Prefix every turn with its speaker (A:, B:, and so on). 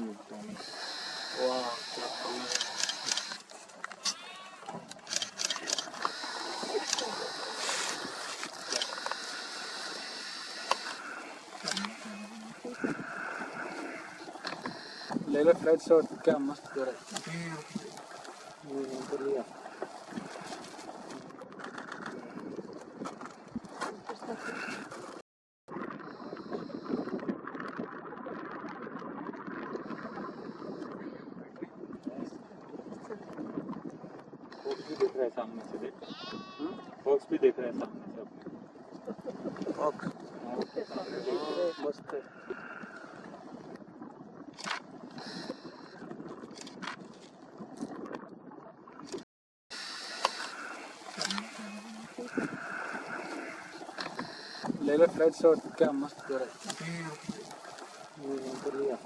A: वाह क्या कलर है. ले लो फ्लाइट शॉट क्या मस्त कर रहा है. कर लिया. फॉक्स भी देख रहा है सामने से. देख फॉक्स भी देख रहा है सामने से. फॉक्स मस्त है. ले लो फ्लाइट शॉट क्या मस्त कर रहा है. कर लिया.